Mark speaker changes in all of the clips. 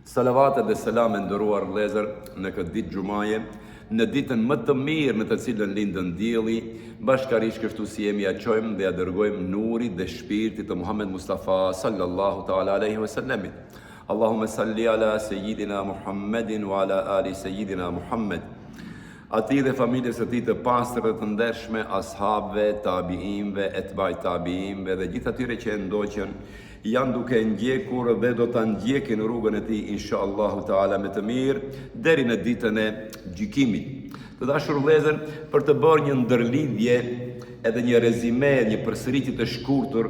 Speaker 1: Salavatet dhe selam e nderuar vëllezër në këtë ditë xumaje, në ditën më të mirë në të cilën lindën dielli, bashkërisht kështu si jemi ja çojmë dhe ja dërgojmë nurit dhe shpirtit të Muhammed Mustafa sallallahu ta'ala alaihi wasallam. Allahumma salli ala sayyidina Muhammedin wa ala ali sayyidina Muhammed. Ati dhe familjes së tij të pastër dhe të ndershme, ashabëve, tabiinëve, etbaj tabiinëve dhe gjithë atyre që ndoqën janë duke ndjekur dhe do ta ndjekin rrugën e tij inshallahu taala me të mirë deri në ditën e gjykimit. Të dashur vëllezër, për të bërë një ndërlidhje edhe një rezime, një përsëritje të shkurtër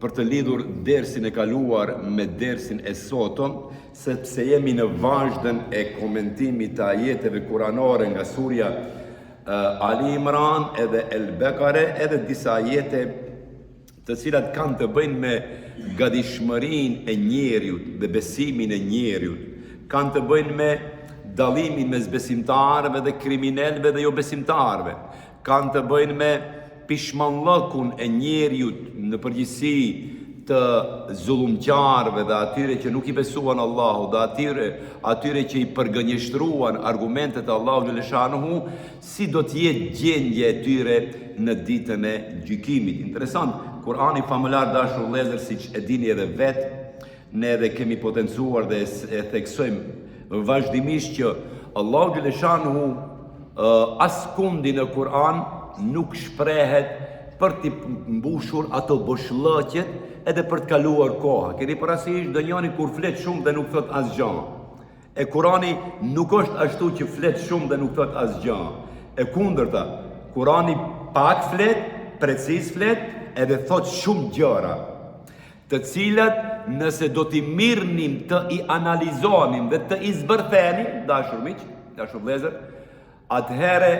Speaker 1: për të lidhur dersin e kaluar me dersin e sotëm, sepse jemi në vazhdën e komentimit të ajeteve kuranore nga surja Ali Imran edhe El Bekare, edhe disa ajete të cilat kanë të bëjnë me gatishmërinë e njeriut dhe besimin e njeriut, kanë të bëjnë me dallimin mes besimtarëve dhe kriminalëve dhe jo besimtarëve, kanë të bëjnë me pishmallëkun e njeriut në përgjithësi të zullumqarëve dhe atyre që nuk i besuan Allahu dhe atyre që i përgënjeshtruan argumentet e Allahu xhaleshanuhu, si do të jetë gjendja e tyre në ditën e gjykimit. Interesant, Kurani famullar dashur vëllezër, siç e dini edhe vetë, ne edhe kemi potencuar dhe e theksojmë vazhdimisht që Allahu xhaleshanuhu askundi në Kur'an nuk shprehet për t'i mbushur ato boshllëqet edhe për të kaluar koha. Keni parasysh donjani kur flet shumë dhe nuk thot asgjë. E Kurani nuk është ashtu që flet shumë dhe nuk thot asgjë. E kundërta, Kurani pak flet, preciz flet, edhe thot shumë gjëra, të cilat nëse do t'i mirnim, të i analizonim dhe të i zbërthenim, dashur miq, dashur vëllezër, atëhere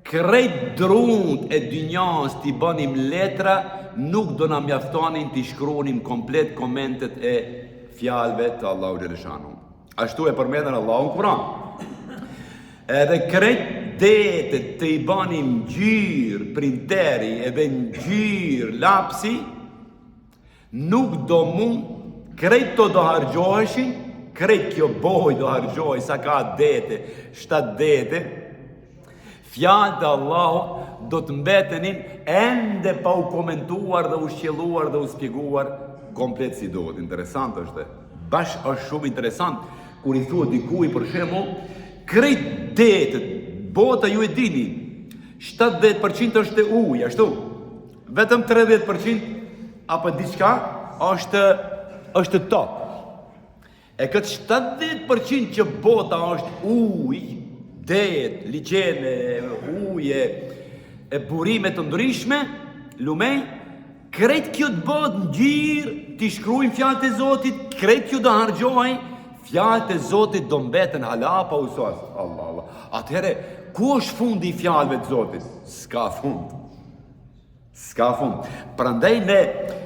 Speaker 1: krejt drunt e dynjas t'i bënim letra, nuk do na mjaftonin t'i shkruanim komplet komentet e fjalëve të Allahu xhaleshanuhu. Ashtu e përmendën Allahu në Kur'an. Edhe krejt detet të i banim gjyrë printeri edhe gjyrë lapsi, nuk do mund, krejt të do hargjoheshin, krejt kjo boj do hargjohi, sa ka dete, 7 dete, fjalët e Allahut do të mbetenin ende pa u komentuar dhe u shqelluar dhe u spjeguar komplet si duhet. Interesant është, është shumë interesant, kur i thua dikuj për shembull, krejt detet, bota ju e dini, 70% është e ujë, ashtu, vetëm 30% apo diçka është tokë. E këtë 70% që bota është ujë, det, ligjene, uje, e burime të ndryshme, lumej, krejt kjo të bëhet në gjirë, t'i shkruajmë fjalët e Zotit, krejt kjo të hargjohej, fjalët e Zotit do mbeten hala pa usos. Allah. Atëhere, ku është fundi i fjalëve të Zotit? S'ka fund. S'ka fund. Prandaj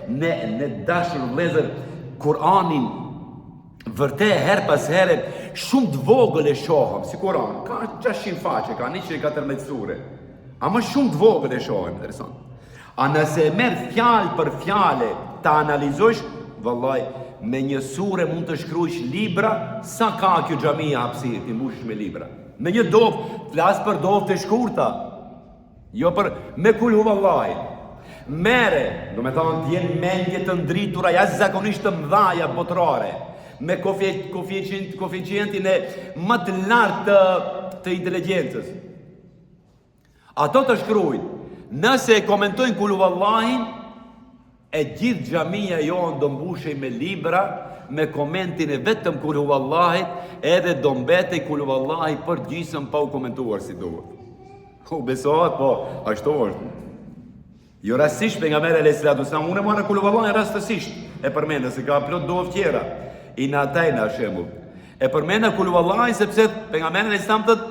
Speaker 1: ne dashur vëllezër, Kur'anin vërtet her pas here shumë të vogël e shohëm, si Kur'an, ka 600 faqe, ka 114 sure, ama shumë të vogël e shohëm, interesant. A nëse merr fjalë për fjalë ta analizosh, vallai, me një sure mund të shkruash libra, sa ka kjo xhamia hapësirë, ti mbushesh me libra. Me një dovë, flas për dovë të shkurta, jo për me kul huvallahi. Mere, do me thonë t'jenë mendje të ndritura, jashtëzakonisht të mëdhaja botërore, me koeficientin e më të lartë të inteligjencës. Ato të shkruajnë, nëse e komentojnë kul huvallahin, e gjithë xhamia jonë do mbushej me libra, me komentin e vetëm kul huvallahit, edhe do mbetej kul huvallahi për gjysmë pa u komentuar si duhet. U besohet, po, ashtu është. Jo rastësisht pejgamberi alayhis salam, unë marrë kul huvallahin rastësisht, e përmendë se ka plot dove tjera. Inatajna shembull. E përmendë kul huvallahin sepse pejgamberi alayhis salam thotë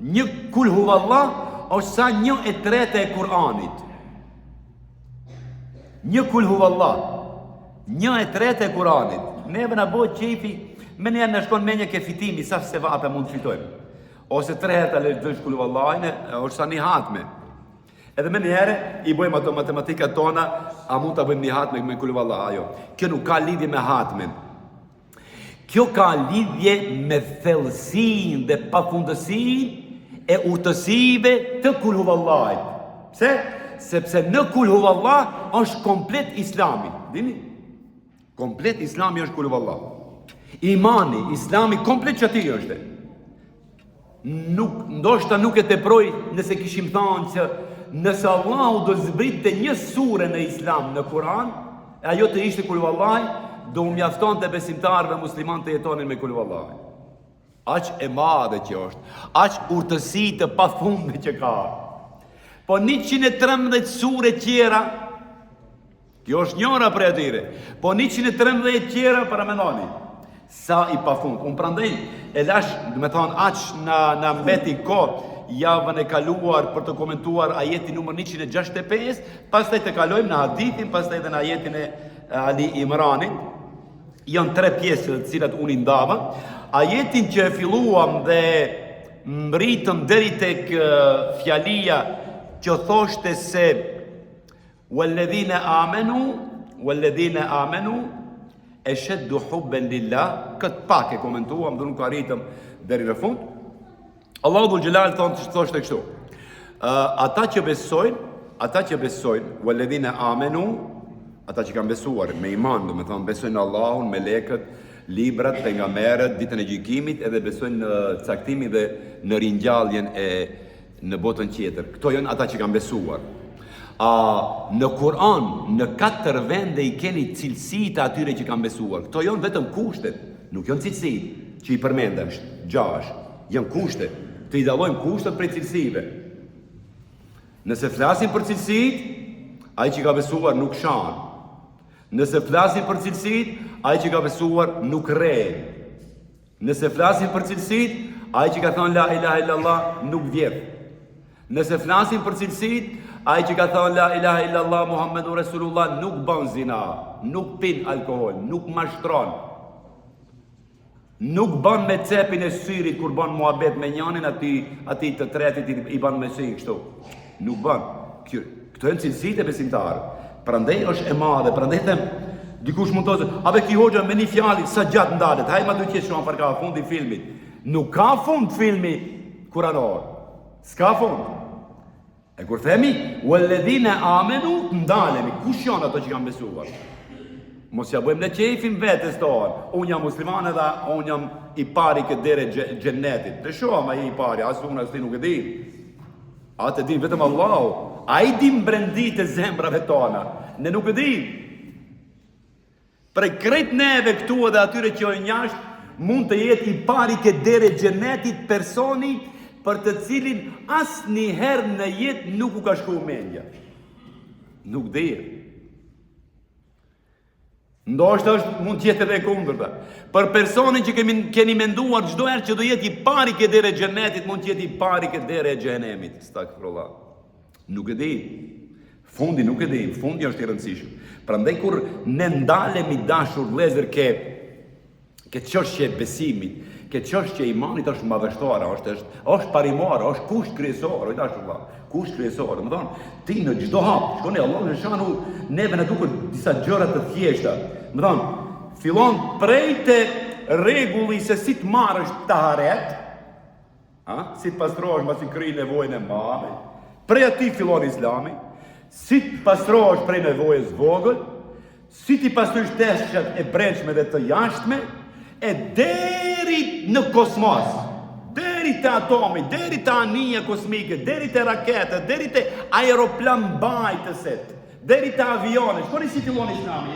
Speaker 1: një kul huvallah është sa 1/3 e Kur'anit. Një kul huvallah, 1/3 e Kur'anit. Neve na bëhet qefi, me njerë në shkon me një ke fitimi, sa se vape mund të fitojmë. Ose 3 herë të lexojsh kul huvallahin, është sa një hatme. Edhe me njerë i bëjmë ato matematikat tona, a mund të bëjmë një hatme me kul huvallah, ajo. Kjo nuk ka lidhje me hatmen. Kjo ka lidhje me thellësinë dhe pafundësinë e urtësive të kul huvallahit. Pse? Sepse në kul huvallah është komplet islami. Dini? Komplet islami është kul huvallah. Imani, islami komplet që ati është. Ndoshta nuk e teproj nëse kishim thënë që nëse Allahu do zbritte një sure në islam në Kur'an, ajo të ishte kul huvallahi, do u mjaftonte besimtarëve musliman të jetonin me kul huvallahi. Aq e madhe që është, aq urtësi të pafundme që ka. Po 113 sure tjera, kjo është njëra për atyre, po 113 tjera para mendoni, sa i pafund. Unë prandaj e lash, do me thonë, aq na mbeti kohë javën e kaluar për të komentuar ajetin numër 165, pastaj të kalojmë në hadithin, pastaj edhe në ajetin e Ali Imranit. Janë 3 pjesë të cilat unë i ndava. Ajetin që e filluam dhe mbritëm deri tek fjalia që thoshte se walladhina amanu ashaddu hubban lillah, këtë pak e komentuam dhe nuk arritëm deri në fund. Allahu dhul Gjelal thoshte kështu: ata që besojnë, walladhina amanu, ata që kanë besuar me iman, do me thonë besojnë në Allahun, me melekët, librat, pejgamberët, ditën e gjykimit, edhe besojnë në caktimin dhe në ringjalljen e në botën tjetër. Këto janë ata që kanë besuar. Në Kur'an, në 4 vende i keni cilësitë të atyre që kanë besuar. Këto janë vetëm kushtet, nuk janë cilësitë që i përmendesh, 6. Janë kushtet. Të i dallojmë kushtet prej cilësive. Nëse flasim për cilësitë, ai që ka besuar nuk shan. Nëse flasim për cilësitë, ai që ka besuar nuk rre. Nëse flasim për cilësitë, ai që ka thënë la ilaha illallah nuk vjedh. Nëse flasim për cilësitë, ai që ka thënë la ilaha illallah Muhammedur Rasulullah nuk bën zina, nuk pin alkool, nuk mashtron. Nuk bën me cepin e syrit kur bën muhabet me njënin, ati të tretit i bën me sy kështu. Nuk bën. Këto janë cilësitë e besimtarit. Prandaj është e madhe, prandaj them, dikush mund të thotë, a be ki hoxha me një fjalë sa gjatë ndalet, hajde ma duhet të shohim për ka fundi filmit. Nuk ka fund filmi kuranor. S'ka fund. E kur themi walladhina amanu, ndalemi, kush janë ato që kanë besuar? Mos ja bëjmë në qefin vetes tonë. Unë jam musliman edhe unë jam i pari këtë dere gjennetit. Të shohëm ai i pari, as unë as ti nuk e di. Atë e din vetëm Allahu. Ai din brendit e zemrave tona. Ne nuk e di. Prej krejt neve këtu edhe atyre që janë jashtë, mund të jetë i pari këtë dere gjennetit personi për të cilin asnjëherë në jetë nuk u ka shku mendja. Nuk di. Ndoshta mund të jetë edhe e kundërta. Për personin që keni menduar çdo herë që do jetë i pari këtë dere xhenetit, mund të jetë i pari këtë dere e xhenemit. Stakfirullah. Nuk e di. Fundi nuk e di. Fundi është i rëndësishëm. Prandaj kur ne ndalemi dashur vëllezër ke çështje e besimit, ke çështje e imanit është madhështore, është parimore, është kusht kryesor, kusht kryesor. Do të thonë, ti në çdo hap, shkoni Allahu në shanu, neve na duket disa gjëra të thjeshta. Do të thonë, fillon prej te rregulli se si të marrësh taharet, si të pastrohesh mbasi krij nevojën e madhe. Prej atij fillon Islami, si të pastrohesh prej nevojës vogël, si ti pastrosh teshat e brendshme dhe të jashtme, e deri në kosmos, deri te atomi, deri te anija kosmike, deri te rakete, deri te aeroplan mbajtëset, deri te avione. Shkoni si fillon Islami,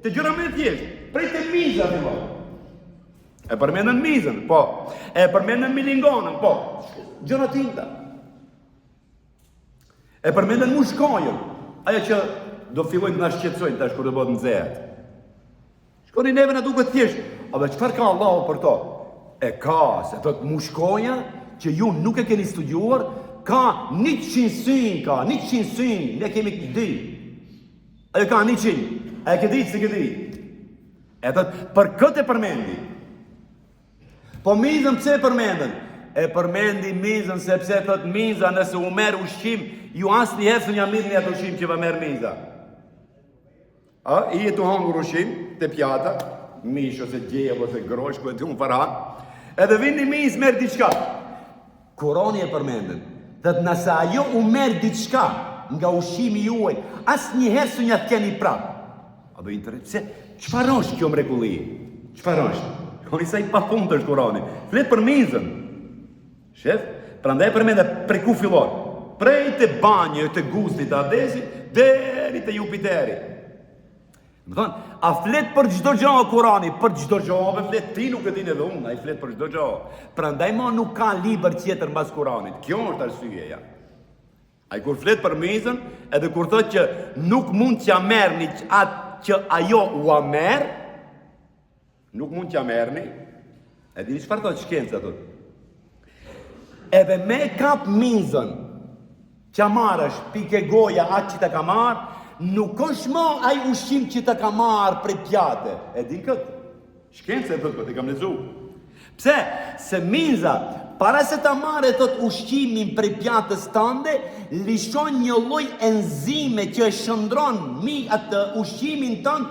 Speaker 1: te gjëra më të thjeshta, prej te miza fillon. E përmendën mizën, po. E përmendën milingonën, po. Gjëra tinta. E përmendën mushkojën, ajo që do fillojnë të na shqetësojnë tash kur do bëhet nxehtë. Shkoni neve na duket thjesht, a dhe çfarë ka Allahu për to? E ka, se thot mushkoja që ju nuk e keni studiuar, ka 100 sy, ne kemi 2. Ajo ka 100, a e ke ditë se ke ditë? E thot, për këtë e përmendi. Po mizën pse e përmendën? E përmendi mizën sepse thot miza nëse u merr ushqim, ju asnjëherë s'u jam mirë atë ushqim që va merr miza. I e të hangur ushqim, të pjata, mish ose gjell ose grosh, ku e të unë faran, edhe vinë një miz merë diçka. Kurani e përmendën, dhe të nëse ajo u merë diçka nga ushimi juaj, asë njëherë së një të keni prapë. A do interesë, se, qëfar është kjo mrekulli? Qëfar është? Koni sa i pa thunë të është Kurani. Fletë për mizën. Shef, prandaj përmendë prej ku fillon. Prej të banjë, të gustit, të adesit, deri të Jupiteri. Më thonë, a fletë për çdo gjë Kurani, për çdo gjë, fletë ti nuk e din edhe unë, a i fletë për çdo gjë. Prandaj ma nuk ka libër tjetër mbas Kuranit. Kjo është arsyeja. Ai kur fletë për mizën, edhe kur thotë që nuk mund t'ja merrni atë që ajo ua merr, nuk mund t'ja merrni, e dini çfarë thotë shkenca thotë? Edhe me kap mizën, që marrësh pike goja atë që të ka marrë, nuk është më ai ushqim që të ka marrë prej pjate. E din këtë? Shkenca e thotë këtë, e kam lezu. Pse? Se miza, para se ta marrë thot ushqimin prej pjatës tënde, lishon një lloj enzime që e shndron atë ushqimin tënd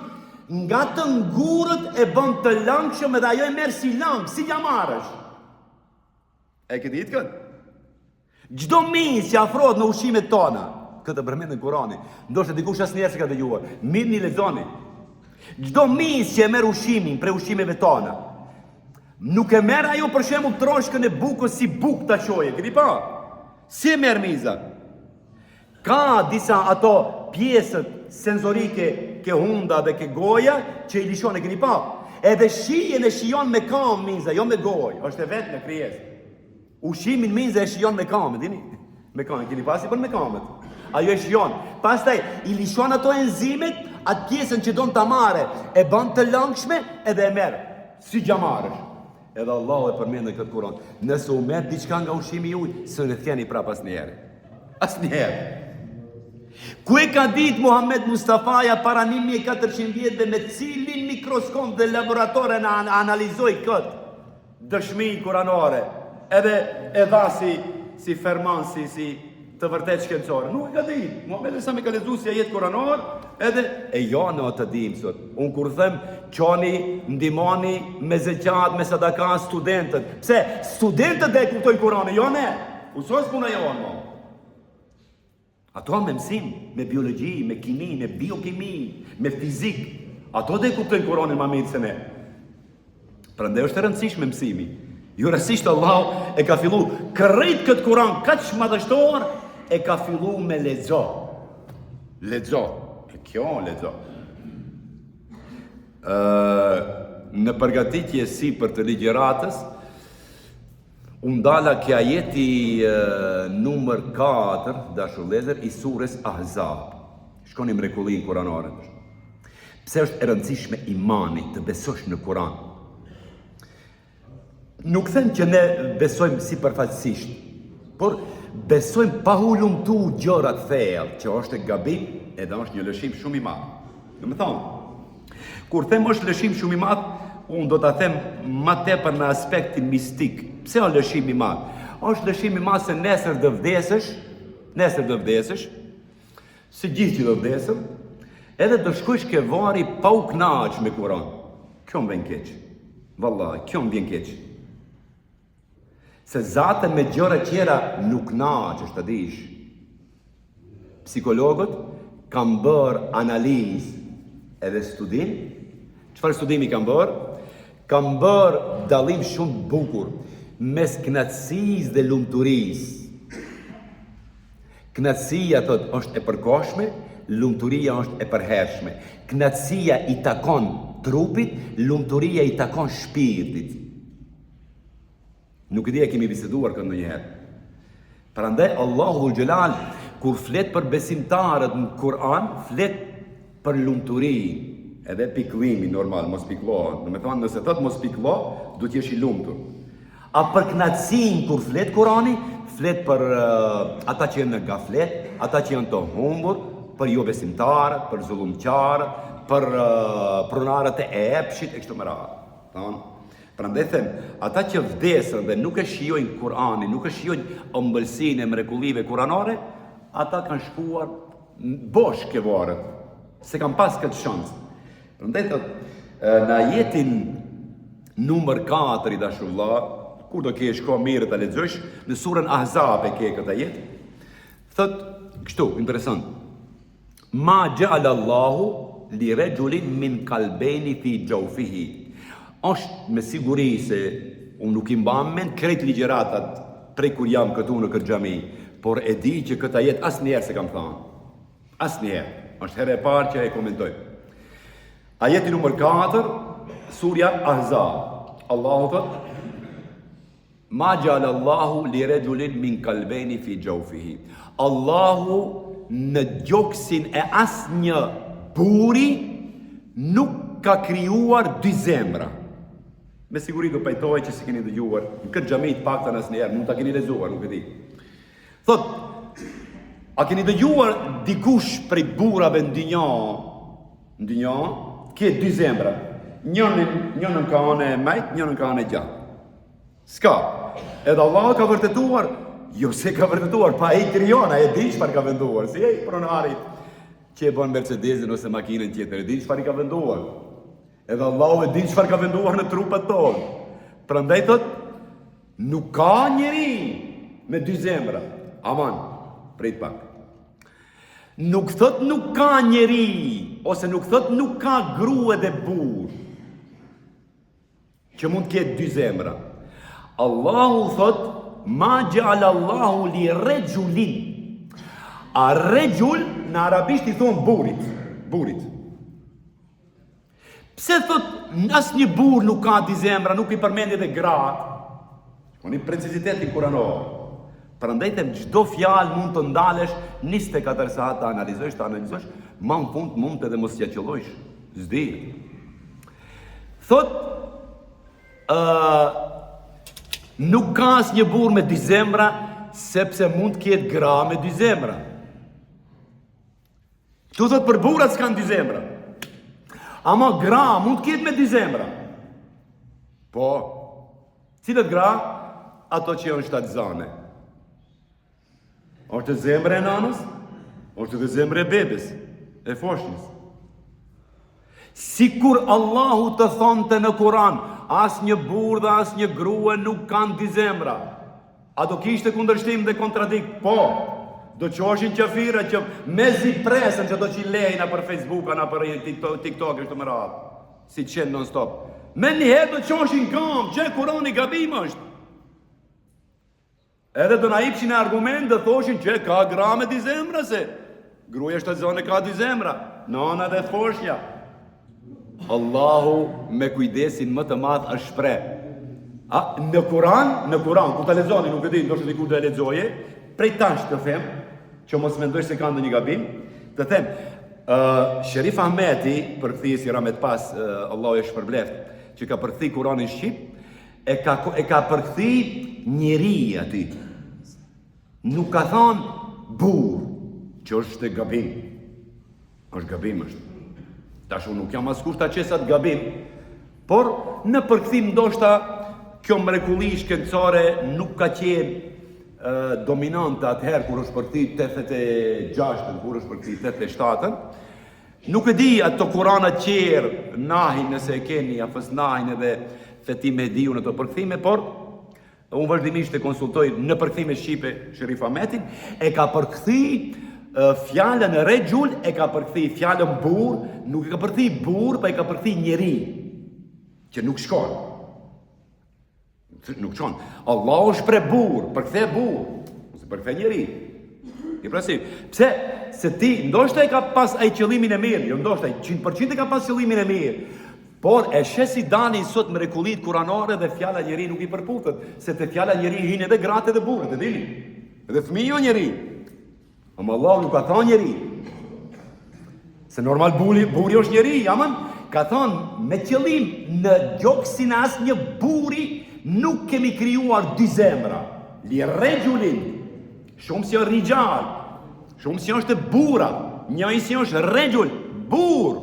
Speaker 1: nga të ngurët e bën të lëngshëm edhe ajo e merr si lëng, si ja marrësh. E ke ditë këtë? Çdo mizë që afrohet në ushqimet tona, këtë përmend në Kurani, ndoshta dikush asnjëherë s'ka dëgjuar. Mirë lexoni. Çdo mizë që e merr ushqimin prej ushqimeve tona, nuk e merr ajo për shembull troshkën e bukës si bukë ta çoje, keni pa? Si e merr miza? Ka disa ato pjesët senzorike, ke hunda dhe ke goja, që i lishon, e keni pa? Edhe shijen e shijon me kam miza, jo me gojë, është e vetë në krijesë. Ushimin miza e shijon me kam, dini? Me kam, keni pasi për me kamët. Ajo e shijon. Pastaj i lishon ato enzimet, atë pjesën që don ta marrë, e bën të lëngshme edhe e merr. Si gjamarësh. Edhe Allah e përmend në këtë Kur'an. Nëse u merr diçka nga ushqimi juaj, s'u ne thjeni prap asnjëherë. Asnjëherë. Ku e ka ditë Muhammed Mustafaja para 1400 vjetëve me cilin mikroskop dhe laboratore në analizoi këtë dëshmi kuranore, edhe e dha si ferman, si të vërtet shkencore. Nuk e ka ditë. Muhammed sa me ka lexuar si ajet kuranor, edhe e jo në të dim sot. Unë kur them qoni, ndimoni me zeqat, me sadaka studentët. Pse? Studentët dhe e kuptoj Kurani, jo ne. Usos puna jo në. Ato me mësim, me biologi, me kimi, me biokimi, me fizik. Ato dhe e kuptojnë Kuranin ma mirë se ne. Prandaj është e rëndësishme mësimi. Jo rëndësisht Allah e ka fillu kërrit këtë Kuran, kaq madhështor, e ka fillu me lexo. Lexo. Kjo lexo. Në përgatitje si për të ligjeratës, unë dala kja jeti numër 4, dashur lezer, i surës Ahzab. Shkoni mrekullin kuranore. Pse është e rëndësishme imani të besosh në Kuran? Nuk them që ne besojmë si përfaqësisht, por besojmë pa hulumtu gjërat thellë, që është e gabim edhe është një lëshim shumë i madh. Do të thonë, kur them është lëshim shumë i madh, unë do ta them më tepër në aspektin mistik. Pse është lëshim i madh? Është lëshim i madh se nesër do vdesësh, se gjithë që do vdesëm, edhe do shkojsh ke vari pa u knaq me Kur'an. Kjo më vjen keq. Vallahi, kjo më vjen keq. Se zate me gjëra tjera nuk knaqesh, të dish. Psikologët kanë bërë analizë edhe studim. Çfarë studimi kanë bërë? Kanë bërë dallim shumë bukur mes knatësisë dhe lumturisë. Knatësia thot është e përkohshme, lumturia është e përhershme. Knatësia i takon trupit, lumturia i takon shpirtit. Nuk e di a kemi biseduar këtë ndonjëherë. Prandaj Allahu Xhelal kur flet për besimtarët në Kur'an, flet për lumturinë. Edhe pikëllimi normal, mos pikëllohen. Do të thonë, nëse thot mos pikëllo, do të jesh i lumtur. A për knatësinë kur flet Kurani, flet për ata që janë në gaflet, ata që janë të humbur, për jo besimtarët, për zullumqtarët, për pronarët e epshit e kështu me radhë. Prandaj them, ata që vdesën dhe nuk e shijojnë Kur'anin, nuk e shijojnë ëmbëlsinë e mrekullive kuranore, ata kanë shkuar bosh ke varët, se kanë pas këtë shansë. Prandaj thot, Në ajetin numër 4 i dashur vëlla, kur do ke shko mirë ta lexosh, në surën Ahzab e ke këtë ajet. Thot kështu, interesant. Ma ja'ala Allahu li rajulin min qalbayni fi jawfihi. Është me siguri se unë nuk i mbam mend krejt ligjëratat prej kur jam këtu në këtë xhami, por e di që këtë ajet asnjëherë se kam thënë. Asnjëherë. Është herë e parë që e komentoj. Ajeti numër 4, surja Ahzab. Allahu thot: Ma ja'ala Allahu li rajulin min qalbayni fi jawfihi. Allahu në gjoksin e asnjë buri nuk ka krijuar dy zemra. Me siguri do pajtoj që si keni dëgjuar, në këtë xhami të paktën asnjëherë, mund ta keni lexuar, nuk e di. Thot, a keni dëgjuar dikush prej burrave në dynjë, ke dy zemra. Njënën ka anë e majt, njënën ka anë e gjatë. S'ka. Edhe Allah ka vërtetuar, jo se ka vërtetuar, pa e krijon, ai e di çfarë ka venduar. Si ai pronarit që e bën Mercedesin ose makinën tjetër, e di çfarë i ka venduar. Edhe Allahu e di çfarë ka venduar në trupat tonë. Prandaj thot, nuk ka njeri me dy zemra. Aman, prit pak. Nuk thot nuk ka njeri, ose nuk thot nuk ka grua dhe burr që mund të ketë dy zemra. Allahu thot, ma ja'ala Allahu li rajulin. A rajul në arabisht i thon burit. Pse thot asnjë burr nuk ka dy zemra, nuk i përmendjet e gratë? Unë precizitetin kuranor. Prandaj them çdo fjalë mund të ndalesh 24 sa ta analizosh, më në fund mund të edhe mos ja qellojsh. S'di. Thot nuk ka asnjë burr me dy zemra, sepse mund të ketë gra me dy zemra. Tu thot për burrat s'kan dy zemra. Ama gra mund të ketë me dy zemra. Po, cilët gra? Ato që janë shtatzane. Është zemra e nanës, është dhe zemra e bebes, e foshnjës. Sikur Allahu të thonte në Kur'an, asnjë burr dhe asnjë grua nuk kanë dy zemra. A do kishte kundërshtim dhe kontradikt? Po. Do qoshin qafira që mezi presën që do që i lejna për Facebook, ana për TikTok, është të më radhë. Si qenë non stop. Me njëherë do qoshin kam, që Kurani gabim është. Edhe do na ipshin e argument dhe thoshin që ka gra me dy zemra se gruaja shtatzane ka dy zemra, nana dhe foshnja. Allahu me kujdesin më të madh është shpreh. Në Kur'an, ku ta lexoni, nuk e di, ndoshta diku do e lexoje, prej tash të them, që mos mendosh se ka ndonjë gabim, të them, Sherif Ahmeti, përkthjesi Ramet Pas, Allahu e shpërbleft, që ka përkthi Kur'anin shqip, e ka përkthi njeri aty. Nuk ka thonë burr, që është gabim. Është gabim është. Tash unë nuk jam askush ta qesat gabim, por në përkthim ndoshta kjo mrekulli shkencore nuk ka qenë dominante atëherë kur është përkthi 86-ën, kur është përkthi 87-ën. Nuk e di ato Kur'anat qerë, nahin nëse e keni, afës nahin edhe Fetim Mediu në të përkthime, por unë vazhdimisht e konsultoj në përkthime shqipe Sherif Ahmetin, e ka përkthi fjalën rejul, e ka përkthi fjalën burr, nuk e ka përkthi burr, pa e ka përkthi njeri, që nuk shkon. Nuk shkon. Allahu shpreh burr, përkthe burr, ose përkthe njeri. I prasim. Pse? Se ti ndoshta e ka pas ai qëllimin e mirë, jo ndoshta 100% e ka pas qëllimin e mirë. Por e shesi dani sot mrekullit kuranore dhe fjala njeri nuk i përputhet, se te fjala njeri hinë edhe gratë dhe burrët, e dini? Edhe fëmijë njeri. Ama Allah nuk ka thonë njeri. Se normal burri është njeri, aman ka thonë me qëllim në gjoksin as një burri nuk kemi krijuar dy zemra. Li rejulin, shumë si është rijal, shumë si është burra, njëri si është rejul, burr.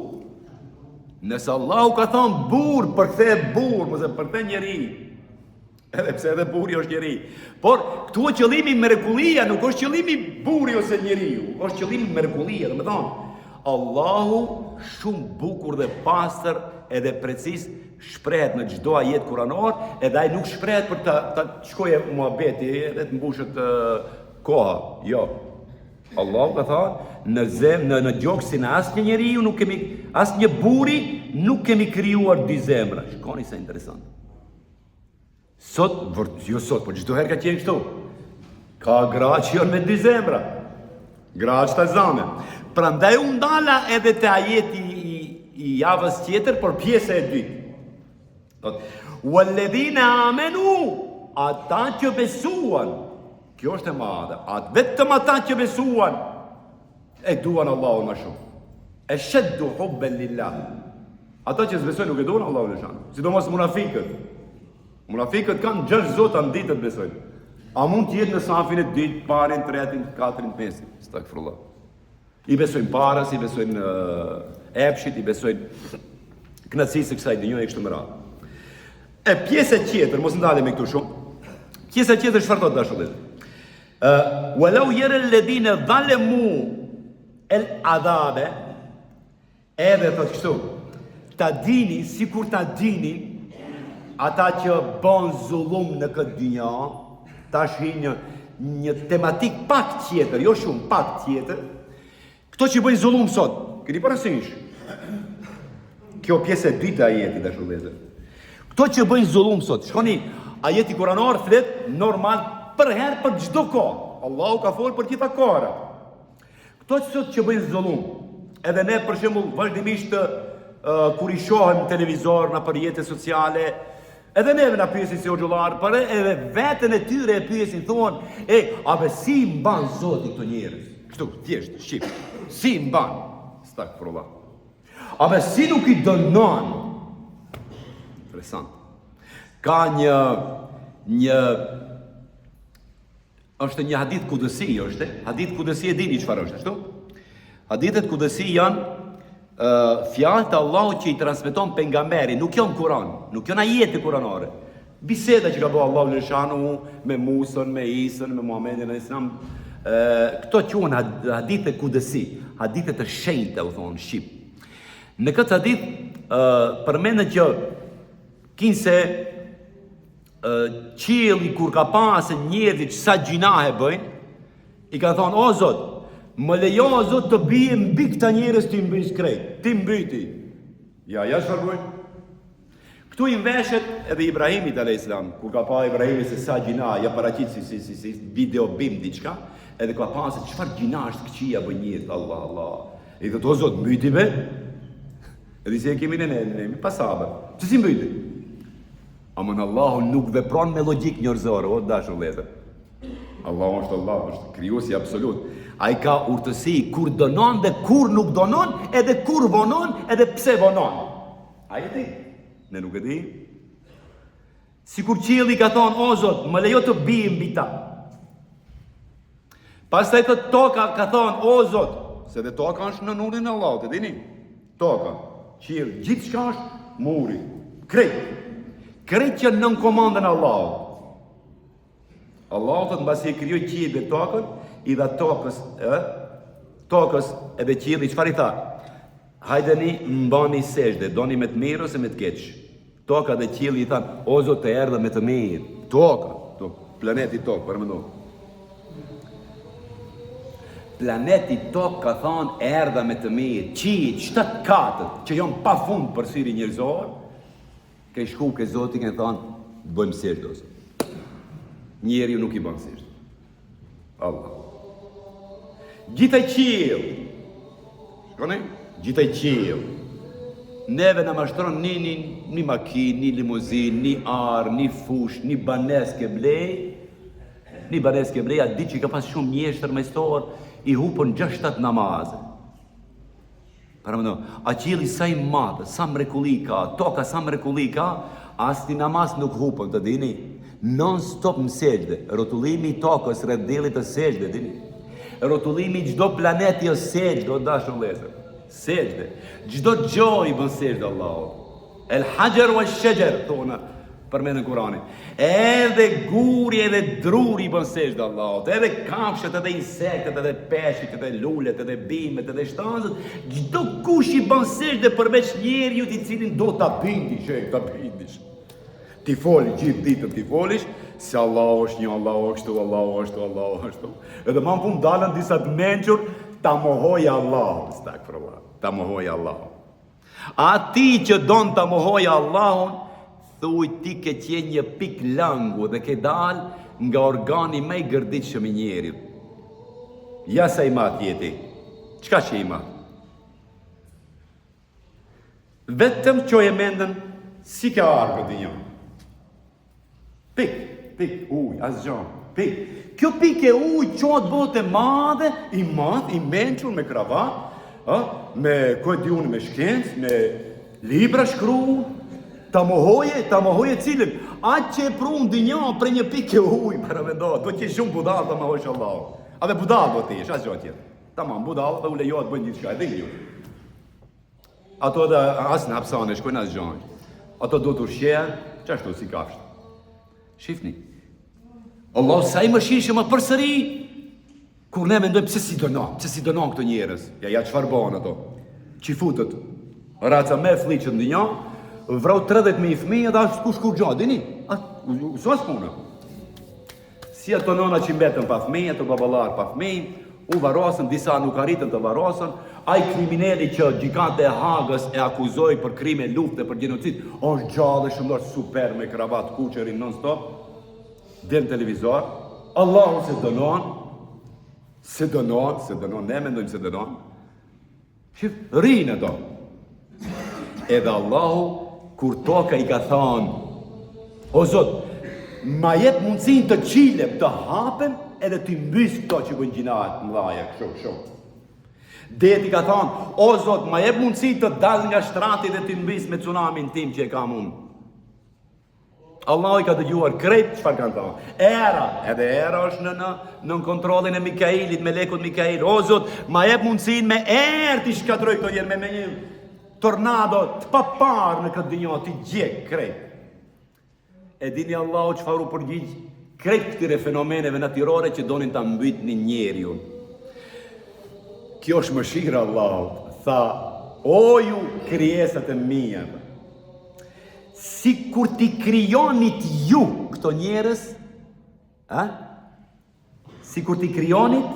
Speaker 1: Nëse Allahu ka thonë burr, përkthe burr, mos e përkthe njeri. Edhe pse edhe burri është njeri. Por këtu është qëllimi mrekullia, nuk është qëllimi burri ose njeriu, është qëllimi mrekullia, do të thonë Allahu shumë bukur dhe pastër edhe precis shprehet në çdo ajet kuranor, edhe ai nuk shprehet për ta shkojë muhabeti edhe të mbushet koha. Jo. Allahu ka thënë në gjoksin e asnjë njeriu nuk kemi, asnjë buri nuk kemi krijuar dy zemra. Shikoni sa interesant. Sot, jo sot, por çdo herë ka qenë kështu. Ka gra që janë me dy zemra. Gra që ta zame. Prandaj u ndala edhe te ajeti i javës tjetër, por pjesa e dytë. Walladhina amanu, ata që besuan. Kjo është e madhe. Vetëm ata që besuan e duan Allahun më shumë. Ashaddu hubban lillah. Ata që besojnë nuk e duan Allahun më shumë. Sidomos munafiqët. Munafiqët kanë 6 zota në ditë të besojnë. A mund të jetë në safin e dytë, parin, tretin, katrin, pesin? Stakfirullah. I besojnë parës, i besojnë epshit, i besojnë knatësisë kësaj dynjë e kështu me radhë. E pjesa tjetër, mos ndalemi këtu shumë. Pjesa tjetër çfarë thotë dashullit? Walau yara alladhina zalamu al-adhabe, edhe thotë kështu, ta dini, sikur ta dini, ata që bën zullum në këtë dynjë, tash një tematik pak tjetër, jo shumë, pak tjetër. Këto që bëjnë zullum sot, keni parasysh? Kjo pjesë e dytë e ajetit dashullit. Këto që bëjnë zullum sot, shkoni, ajeti kuranor flet normal për herë për çdo kohë. Allahu ka folur për gjitha kohëra. Këto që bëjnë zullum, edhe ne për shembull vazhdimisht kur i shohim në televizor, në rrjetet sociale, edhe neve na pyesin si xhollar, por edhe veten e tyre e pyesin, thonë, a si mban Zoti këto njerëz? Kështu, thjesht, shqip. Si mban? Stakfirullah. A si nuk i dënon? Interesant. Ka është një hadith kudësi, është. Hadith kudësi e dini çfarë është, ashtu? Hadithet kudësi janë fjalë të Allahut që i transmeton pejgamberi, nuk janë Kur'an, nuk janë ajete kuranore. Biseda që ka bëu Allahu lëshanu me Musën, me Isën, me Muhamedit alayhis salam, këto quhen hadithe kudësi, hadithe të shenjta, u thonë shqip. Në këtë hadith përmendet që kinse qielli kur ka pasë njerëzit sa gjinahe bëjnë, i ka thonë, o Zot, më lejo o Zot të bie mbi këta njerëz ti mbysh krejt, ti mbyti. Ja çfarë bëjnë? Këtu i veshet edhe Ibrahimit alayhis salam, kur ka pa Ibrahimi se sa gjina, ja paraqit si video bim diçka, edhe ka pasë çfarë gjina është këqija bën njerëz, Allah. I thotë, o Zot, mbyti be? Edhe si e kemi ne pasabër. Që si mbyti? Amën Allahu nuk vepron me logjik njerëzore, o dashur vëllezër. Allahu është krijuesi absolut. Ai ka urtësi kur donon dhe kur nuk donon, edhe kur vonon, edhe pse vonon. Ai e di, ne nuk e di. Sikur qielli ka thonë, o Zot, më lejo të bij mbi ta. Pastaj toka ka thonë, o Zot, se dhe toka është në nurin e Allahut, e dini? Toka, qielli, gjithçka është muri, krejt që nën komandën e Allahut. Allahu thotë mbasi e krijoi qiellin dhe tokën, i dha tokës edhe qielli, çfarë i tha? Hajdeni mbani sejdë, doni me të mirë ose me të keq. Toka dhe qielli i thanë, o Zot, të erdhë me të mirë. Toka, planeti Tokë, përmendo. Planeti Tokë ka thonë erdha me të mirë, qiell 7 katët që janë pafund për syrin njerëzor, ke shku ke Zoti ke thonë, bëjmë sejdë ose. Njeriu nuk i bën sejdë. Allah. Gjithaj qiell. Shkoni? Gjithaj qiell. Neve na mashtron një makinë, një limuzin, një arë, një fush, një baneske blej. Një baneske blej, a ditë që ka pas shumë mjeshtër mestor, i hupën 6-7 namazë. Paramendo, a qielli sa i madh, sa mrekulli ka, toka sa mrekulli ka, as ti namaz nuk hupën, të dini. Non stop në sejdë, rrotullimi i tokës rreth diellit të sejdë, dini. Rrotullimi i çdo planeti është sejdë, o dashur vëllezër. Sejdë. Çdo gjë i bën sejdë Allahut. El hajar wa shajar, thonë përmendën Kur'anin. Edhe guri edhe druri bën sejdë Allahut, edhe kafshët, edhe insektet, edhe peshqit, edhe lulet, edhe bimet, edhe shtazët, çdo kush i bën sejdë përveç njeriu i cilin do ta bindish, ta bindish. Ti foli gjithë ditën, ti folish se Allahu është një, Allahu është, Allahu është, Allahu është. Edhe më vonë dalën disa të mençur, ta mohoj Allahun, stakfirullah, ta mohoj Allahun. Ati që don ta mohoj Allahun, thuj ti ke qenë një pik langu dhe ke dal nga organi më i gërditshëm i njerit. Ja sa i mat jeti. Çka që i mat? Vetëm që e mendën si ka ardhur dinjë. Pik, uj, asgjë. Pik. Kjo pik e uj qohet bote madhe, i madh, i mençur me kravat, me kodiun me shkencë, me libra shkruar. Ta mohoje cilën, atë që e prunë dënja për një pikë ujë, për vendohet, do t'je shumë budal të mohojsh Allahu. A dhe budal do t'ish, asë gjatë tjetë. Tamam, budal dhe u lejohet bëjnë një qka, edhe një. Ato edhe asë në hapsane, shkojnë asë gjanë. Ato do t'ushqeja, që ashtu si kafshtë. Shifni. Allahu sa i më shishë më përsëri, kur ne mendojmë pse si dënon këto njerës. Ja qëfar banë ato. Që futët, raca me fliqët në një, vrau 30.000 fëmijë dhe ashtë kush kur gjatë, dini? Së është puna. Si ato nona që mbetën pa fëmijë, ato babalar pa fëmijë, u varosën, disa nuk arritën të varosën, ai kriminali që gjikante e Hagës e akuzoi për krime lufte për genocid, është gjallë shëndor super me kravat kuqerin non stop, del në televizor, Allahu se dënon, ne mendojmë se dënon, rinë ato. Edhe Allahu, kur toka i ka thonë, o Zot, ma jep mundësin të qilem, të hapem, edhe të mbys këto që bën gjinaat në dhaja, kështu. Deti ka thonë, o Zot, ma jep mundësin të dal nga shtrati dhe të mbys me tsunamin tim që e kam unë. Allahu i ka dëgjuar krejt çfarë kanë thonë. Era është në kontrollin e Mikailit, me lekut Mikail. O Zot, ma jep mundësin me erë të shkatroj këto njerë me një tornado të paparë në këtë dynjë, të gjekë krejt. E dini Allahu çfarë u përgjigj krejt këtyre fenomeneve natyrore që donin ta mbytnin njeriu. Kjo është mëshira Allahut. Tha, o ju krijesat e mia, si kur ti krijonit ju këto njerëz, si kur ti krijonit,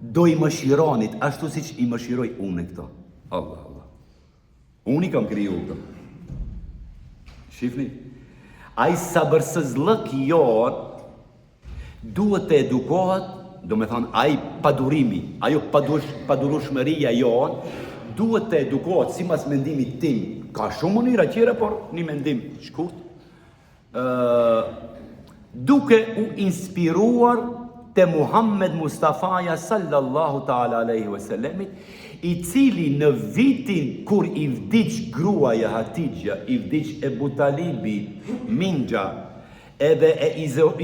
Speaker 1: do i mëshironit, ashtu siç i mëshiroj unë këto. Allah. Unë i kam kriju këto. Shifni? Ai sabërsëzllëk jonë duhet të edukohet, do me thonë, ai padurimi, ajo padurushmëria jonë, duhet të edukohet si mas mendimit tim. Ka shumë mënyra tjera, por një mendim shkurt. Duke u inspiruar te Muhammed Mustafaja sallallahu ta'ala alaihi wasallamit, i cili në vitin kur i vdiq gruaja Hatidja, i vdiq Ebu Talibi, Minja, edhe e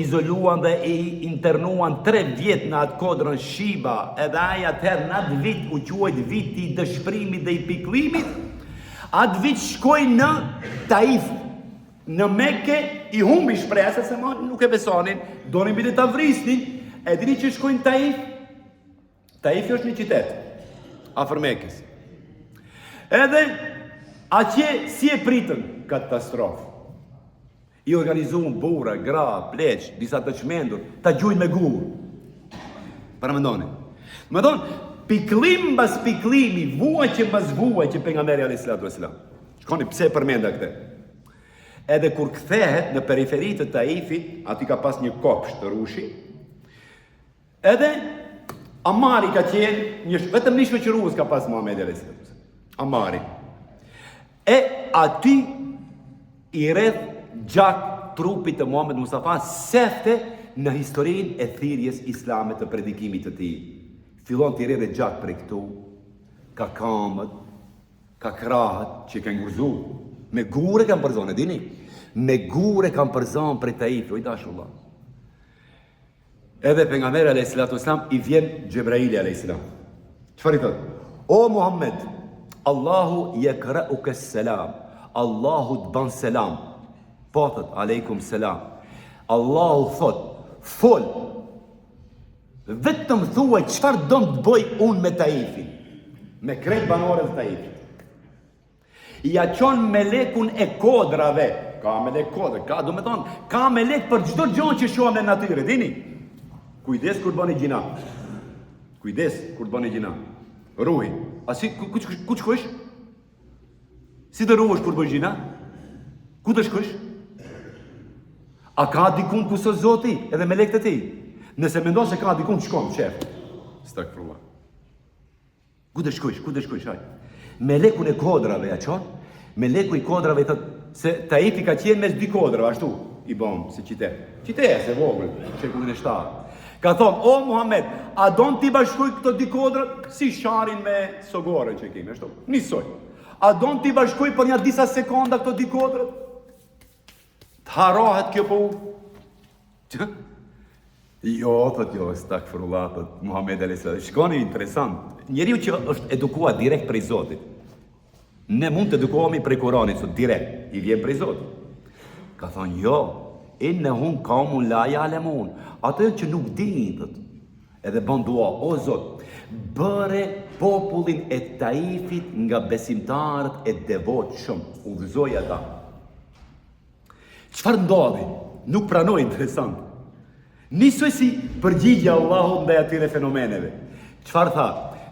Speaker 1: izoluan dhe e internuan 3 vjet në atë kodrën Shiba, edhe aja atëherë në atë vit u quajt viti i dëshpërimit dhe i piklimit, atë vit shkoj në Taif, në Mekke, i humbi shpresa se ma nuk e besonin, donin bile ta vrisnin, e dini që shkojnë Taif? Taif është një qytet, afër Mekës. Edhe atje si e pritën katastrofë. I organizuan burra, gra, pleq, disa të çmendur, ta gjujnë me gur. Para mendoni. Piklim mbas piklimi, vuajtje mbas vuajtje pejgamberi alayhis salatu vesselam. Shkoni pse përmenda këtë. Edhe kur kthehet në periferi të Taifit, aty ka pas një kopsh të rushi. Edhe Amari ka qenë vetëm një shoqërues ka pas Muhamedi alayhis salam. Amari. E aty i rreth gjak trupit të Muhammed Mustafa sefte në historinë e thirrjes islame të predikimit të tij. Fillon të rreth gjak për këtu, ka kamët, ka krahët që kanë nguzu. Me gure kanë përzon, e dini? Me gure kanë përzon për Taif, o i dashullah. Edhe pejgamberi alayhis salatu vesselam i vjen Xhebraili alayhis salam. Çfarë i thot? O Muhammed, Allahu yakra'uka selam. Allahu të ban selam. Po thot, aleikum selam. Allahu thot, fol. Vetëm thuaj çfarë do të bëj unë me Taifin. Me krejt banorët e Taifit. Ja qon melekun e kodrave. Ka melek kodra, ka melek për çdo gjë që shohim në natyrë, dini? Kujdes kur bëni gjina. Kujdes kur bëni gjina. Ruhi. A si ku shkosh? Si të ruhesh kur bësh gjina? Ku të shkosh? A ka dikun ku sot Zoti edhe melekët e tij? Nëse mendon se ka dikun, shkon, shef. Stakfirullah. Ku të shkosh, haj? Melekun e kodrave ja çon. Meleku i kodrave thot se Taifi ka qenë mes dy kodrave ashtu, i bom si qytet. Qytet se vogël, shekullin e 7. Ka thonë, o Muhammed, a don ti bashkoj këto dy kodrat si sharin me sogore që kemi, ashtu? Nisoj. A don ti bashkoj për një disa sekonda këto dy kodrat? Të harohet kjo po? Jo, thot jo, stakfirullah, thot Muhammed a.s. Shkoni interesant. Njeriu që është edukuar direkt prej Zotit. Ne mund të edukohemi prej Kuranit, sot direkt, i vjen prej Zotit. Ka thonë, jo, innehum qaumun la ya'lamun. Ato që nuk dinin, thot. Edhe bën dua, o Zot, bëre popullin e Taifit nga besimtarët e devotshëm, udhëzoj ata. Çfarë ndodhi? Nuk pranoi, interesant. Nisoj si përgjigje Allahut ndaj atyre fenomeneve. Çfarë tha?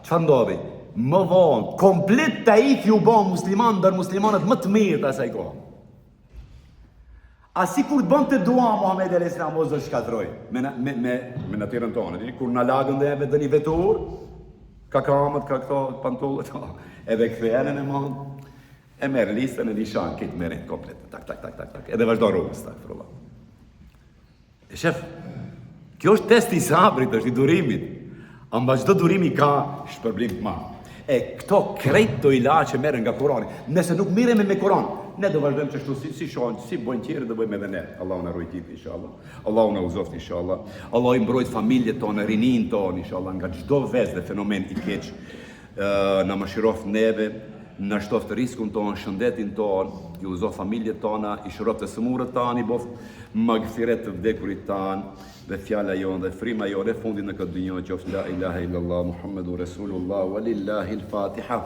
Speaker 1: Çfarë ndodhi? Më vonë, komplet Taifi u bën musliman ndër muslimanët më të mirë të asaj kohe. A si kur të bënd të dua Muhammed a.s. o Zot shkatroj, me natyrën tonë, kur në lagën dhe eve dhe një vetur, ka kamët, ka këto pantollet, edhe këthejene në mund, e merë listën e një shanë, këtë merin komplet, tak, edhe vazhdo rrugës, stakfirullah. E shef, kjo është test i sabrit, është i durimit, amba çdo durimi ka shpërblim të madh. E këto krejt do ila që merren nga Kurani. Nëse nuk miremi me Kur'an, ne do vazhdojmë çështu si shohim, si bojnë tjerë do bëjmë edhe ne. Allahu na ruajtit inshallah. Allahu na uzoft inshallah. Allahu i mbrojt familjet tona, rinin tonë inshallah nga çdo vezë dhe fenomen i keq. Na mëshiroft neve, na shtoft riskun tonë, shëndetin tonë, i uzoft familjet tona, i shëroft të sëmurët tanë, i boft magfiret të vdekurit tanë. Dhe fjala jonë dhe frima jonë e fundit në këtë dynjë qoftë la ilaha illallah Muhammedur Rasulullah walillahi al-Fatiha.